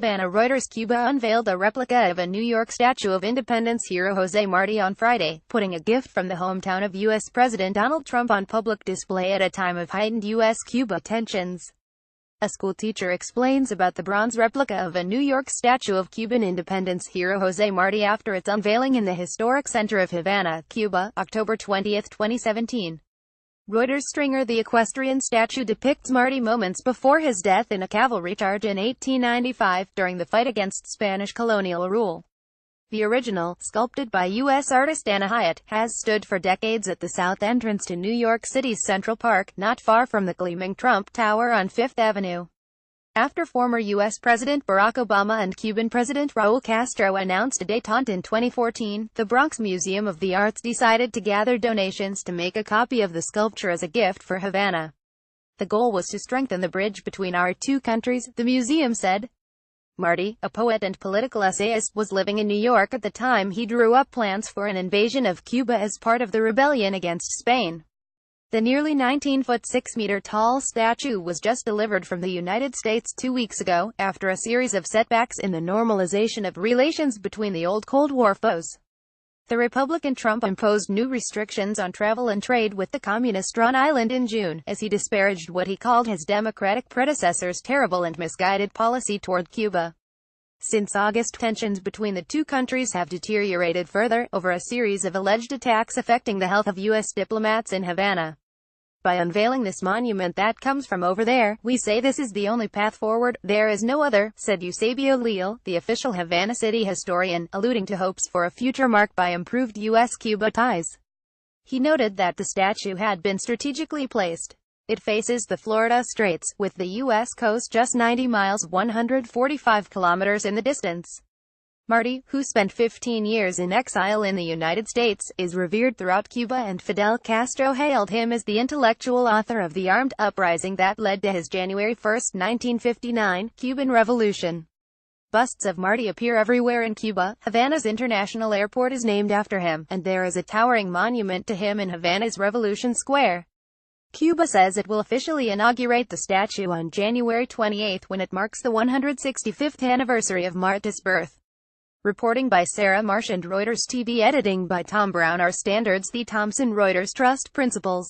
HAVANA Reuters Cuba unveiled a replica of a New York Statue of Independence hero Jose Marti on Friday, putting a gift from the hometown of U.S. President Donald Trump on public display at a time of heightened U.S.-Cuba tensions. A schoolteacher explains about the bronze replica of a New York statue of Cuban independence hero Jose Marti after its unveiling in the historic center of Havana, Cuba, October 20, 2017. Reuters stringer The equestrian statue depicts Marti moments before his death in a cavalry charge in 1895, during the fight against Spanish colonial rule. The original, sculpted by U.S. artist Anna Hyatt, has stood for decades at the south entrance to New York City's Central Park, not far from the gleaming Trump Tower on Fifth Avenue. After former U.S. President Barack Obama and Cuban President Raul Castro announced a détente in 2014, the Bronx Museum of the Arts decided to gather donations to make a copy of the sculpture as a gift for Havana. The goal was to strengthen the bridge between our two countries, the museum said. Marti, a poet and political essayist, was living in New York at the time he drew up plans for an invasion of Cuba as part of the rebellion against Spain. The nearly 19-foot 6-meter-tall statue was just delivered from the United States 2 weeks ago, after a series of setbacks in the normalization of relations between the old Cold War foes. The Republican Trump imposed new restrictions on travel and trade with the communist Ron Island in June, as he disparaged what he called his Democratic predecessor's terrible and misguided policy toward Cuba. Since August, tensions between the two countries have deteriorated further, over a series of alleged attacks affecting the health of U.S. diplomats in Havana. By unveiling this monument that comes from over there, we say this is the only path forward, there is no other, said Eusebio Leal, the official Havana city historian, alluding to hopes for a future marked by improved U.S.-Cuba ties. He noted that the statue had been strategically placed. It faces the Florida Straits, with the U.S. coast just 90 miles 145 kilometers in the distance. Marti, who spent 15 years in exile in the United States, is revered throughout Cuba, and Fidel Castro hailed him as the intellectual author of the armed uprising that led to his January 1, 1959, Cuban Revolution. Busts of Marti appear everywhere in Cuba. Havana's International Airport is named after him, and there is a towering monument to him in Havana's Revolution Square. Cuba says it will officially inaugurate the statue on January 28, when it marks the 165th anniversary of Marti's birth. Reporting by Sarah Marsh and Reuters TV. Editing by Tom Brown. Our standards: the Thomson Reuters Trust Principles.